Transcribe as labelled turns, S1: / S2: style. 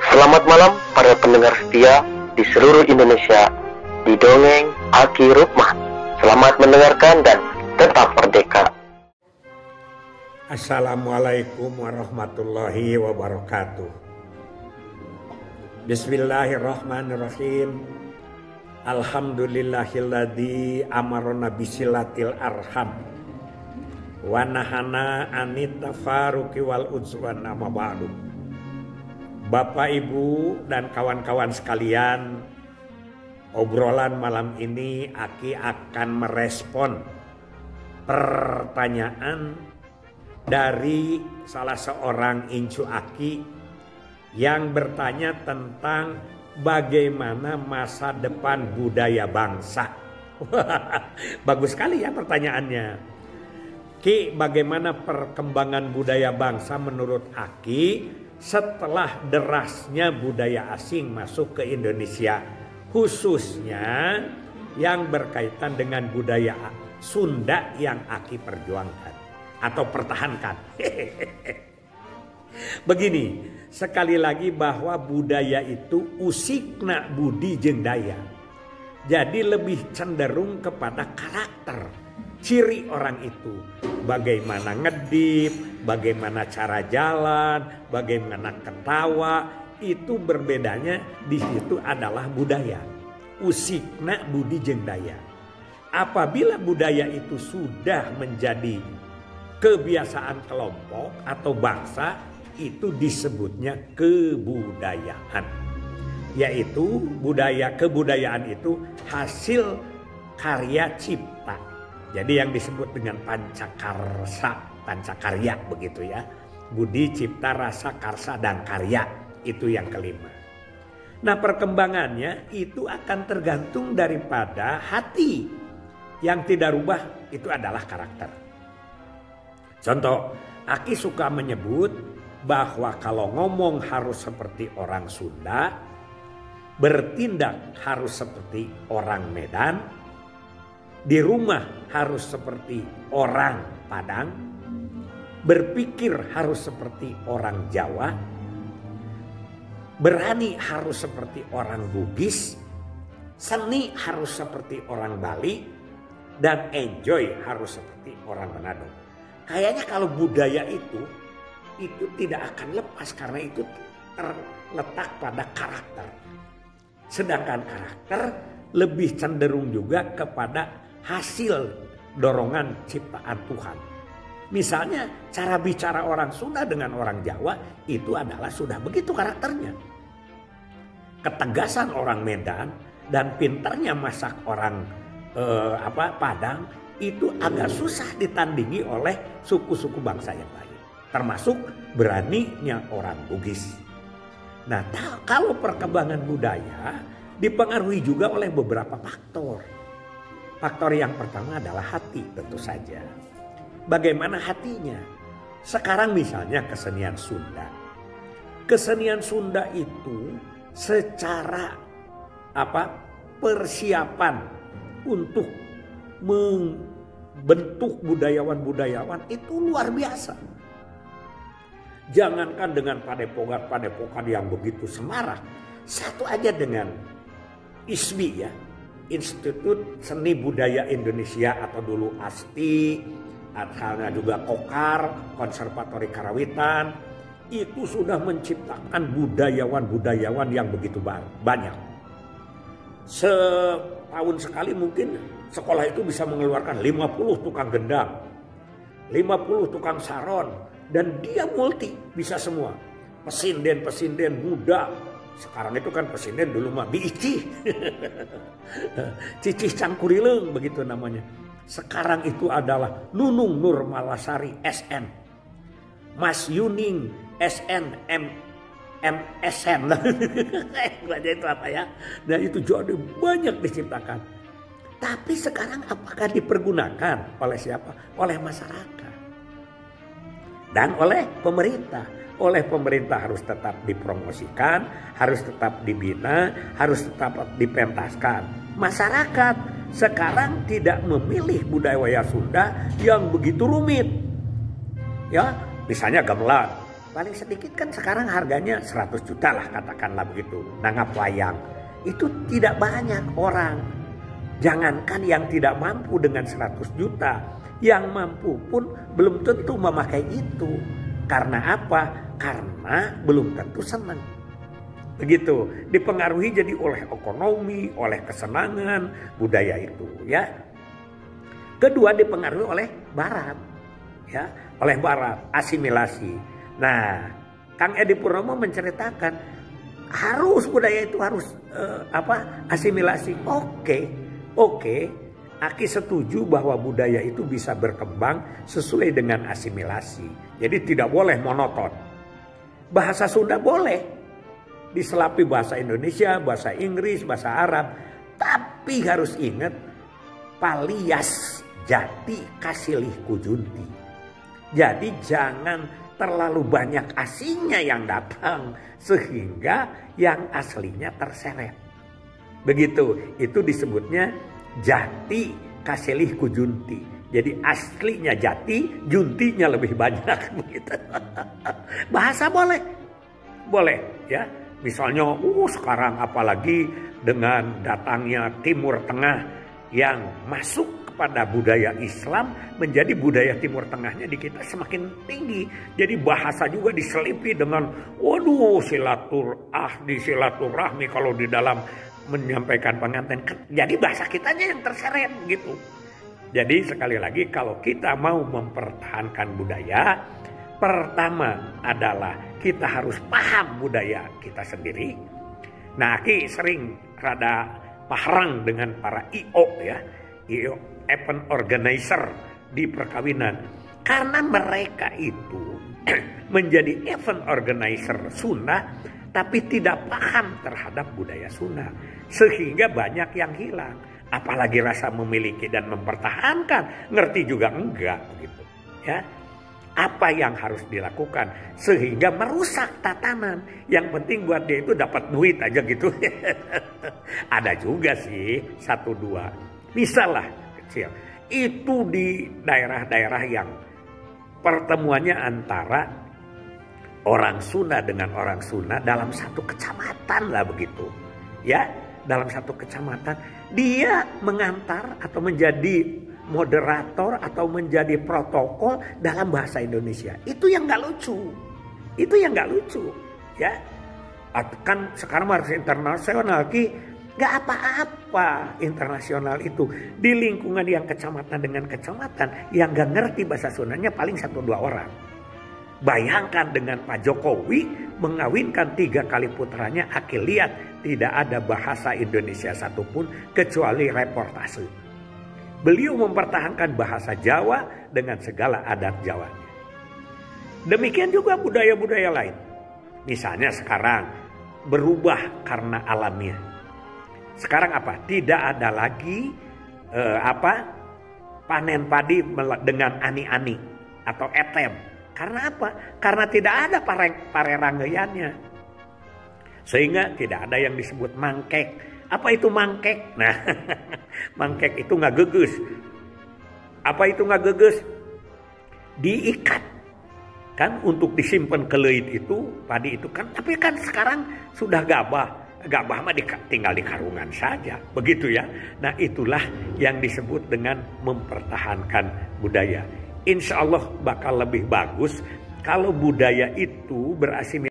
S1: Selamat malam para pendengar setia di seluruh Indonesia di Dongeng Aki Rukmah. Selamat mendengarkan dan tetap merdeka.
S2: Assalamualaikum warahmatullahi wabarakatuh. Bismillahirrahmanirrahim. Alhamdulillahilladzi amarona bisilatil arham wa nahana anit tafaruqi wal udzwan amma ba'du. Bapak, Ibu, dan kawan-kawan sekalian, obrolan malam ini Aki akan merespon pertanyaan dari salah seorang incu Aki yang bertanya tentang bagaimana masa depan budaya bangsa. Bagus sekali ya pertanyaannya. Ki, bagaimana perkembangan budaya bangsa menurut Aki setelah derasnya budaya asing masuk ke Indonesia, khususnya yang berkaitan dengan budaya Sunda yang Aki perjuangkan atau pertahankan. Begini, sekali lagi bahwa budaya itu usikna budi jeung daya. Jadi lebih cenderung kepada karakter, ciri orang itu. Bagaimana ngedip, bagaimana cara jalan, bagaimana ketawa, itu berbedanya di situ adalah budaya. Usikna budi jeung daya. Apabila budaya itu sudah menjadi kebiasaan kelompok atau bangsa, itu disebutnya kebudayaan. Yaitu kebudayaan itu hasil karya cipta. Jadi yang disebut dengan pancakarya begitu ya. Budi, cipta, rasa, karsa, dan karya. Itu yang kelima. Nah, perkembangannya itu akan tergantung daripada hati. Yang tidak rubah itu adalah karakter. Contoh, Aki suka menyebut bahwa kalau ngomong harus seperti orang Sunda, bertindak harus seperti orang Medan, di rumah harus seperti orang Padang, berpikir harus seperti orang Jawa, berani harus seperti orang Bugis, seni harus seperti orang Bali, dan enjoy harus seperti orang Manado. Kayaknya kalau budaya itu tidak akan lepas karena itu terletak pada karakter. Sedangkan karakter lebih cenderung juga kepada hasil dorongan ciptaan Tuhan. Misalnya cara bicara orang Sunda dengan orang Jawa itu adalah sudah begitu karakternya. Ketegasan orang Medan dan pintarnya masak orang Padang itu agak susah ditandingi oleh suku-suku bangsa yang lain. Termasuk beraninya orang Bugis. Nah, kalau perkembangan budaya dipengaruhi juga oleh beberapa faktor. Faktor yang pertama adalah hati tentu saja. Bagaimana hatinya? Sekarang misalnya kesenian Sunda. Kesenian Sunda itu secara persiapan untuk membentuk budayawan-budayawan itu luar biasa. Jangankan dengan padepokan yang begitu semarak. Satu aja dengan ISBI ya. Institut Seni Budaya Indonesia atau dulu ASTI, asalnya juga Kokar, Konservatori Karawitan, itu sudah menciptakan budayawan-budayawan yang begitu banyak. Setahun sekali mungkin sekolah itu bisa mengeluarkan 50 tukang gendang, 50 tukang saron, dan dia multi, bisa semua. Pesinden muda. Sekarang itu kan presiden dulu mah biici. Cicih Cangkurileng begitu namanya. Sekarang itu adalah Nunung Nur Malasari SN, Mas Yuning SN, MSN. Itu apa ya? Dan itu jadi banyak diciptakan. Tapi sekarang apakah dipergunakan oleh siapa? Oleh masyarakat dan oleh pemerintah. Oleh pemerintah harus tetap dipromosikan, harus tetap dibina, harus tetap dipentaskan. Masyarakat sekarang tidak memilih budaya Sunda yang begitu rumit. Ya, misalnya gamelan. paling sedikit kan sekarang harganya 100 juta lah katakanlah begitu. Nanggap wayang. Itu tidak banyak orang. Jangankan yang tidak mampu dengan 100 juta. Yang mampu pun belum tentu memakai itu. Karena apa? Karena belum tentu senang. Begitu. Dipengaruhi jadi oleh ekonomi, oleh kesenangan, budaya itu ya. Kedua dipengaruhi oleh barat. Ya, oleh barat, asimilasi. Nah, Kang Edi Purnomo menceritakan harus budaya itu harus asimilasi. Oke. Aki setuju bahwa budaya itu bisa berkembang sesuai dengan asimilasi. Jadi tidak boleh monoton. Bahasa Sunda boleh diselapi bahasa Indonesia, bahasa Inggris, bahasa Arab. Tapi harus ingat palias jati kasilih kujunti. Jadi jangan terlalu banyak asingnya yang datang sehingga yang aslinya terseret. Begitu, itu disebutnya jati kasilih kujunti. Jadi aslinya jati, juntinya lebih banyak begitu. Bahasa boleh ya. Misalnya, sekarang apalagi dengan datangnya Timur Tengah yang masuk pada budaya Islam, menjadi budaya Timur Tengahnya di kita semakin tinggi. Jadi bahasa juga diselipi dengan silaturahmi kalau di dalam menyampaikan pengantin. Jadi bahasa kitanya yang terseret gitu. Jadi sekali lagi kalau kita mau mempertahankan budaya, pertama adalah kita harus paham budaya kita sendiri. Nah, Aki sering rada pahrang dengan para IO ya. IO, event organizer di perkawinan. Karena mereka itu menjadi event organizer Sunda tapi tidak paham terhadap budaya Sunda. Sehingga banyak yang hilang. Apalagi rasa memiliki dan mempertahankan. Ngerti juga enggak gitu. Ya. Apa yang harus dilakukan sehingga merusak tatanan. Yang penting buat dia itu dapat duit aja gitu. Ada juga sih 1-2. Misalnya kecil. Itu di daerah-daerah yang pertemuannya antara orang Sunda dengan orang Sunda dalam satu kecamatan lah begitu. Ya, dalam satu kecamatan dia mengantar atau menjadi moderator atau menjadi protokol dalam bahasa Indonesia. Itu yang nggak lucu. Itu yang nggak lucu, ya. Kan sekarang harus internasional, nggak apa-apa internasional itu di lingkungan yang kecamatan dengan kecamatan yang nggak ngerti bahasa Sundanya paling 1-2 orang. Bayangkan dengan Pak Jokowi mengawinkan 3 kali putranya, Aki lihat tidak ada bahasa Indonesia satupun kecuali reportase. Beliau mempertahankan bahasa Jawa dengan segala adat Jawanya. Demikian juga budaya-budaya lain. Misalnya sekarang berubah karena alamiah. Sekarang apa? Tidak ada lagi panen padi dengan ani-ani atau etem. Karena apa? Karena tidak ada pareranggeyannya. Sehingga tidak ada yang disebut mangkek. Apa itu mangkek? Nah, mangkek itu nggak geges. Apa itu nggak geges? Diikat. Kan untuk disimpan ke leit itu, padi itu kan. Tapi kan sekarang sudah gabah. Gabah mah tinggal di karungan saja. Begitu ya. Nah itulah yang disebut dengan mempertahankan budaya. Insya Allah bakal lebih bagus kalau budaya itu berasimilasi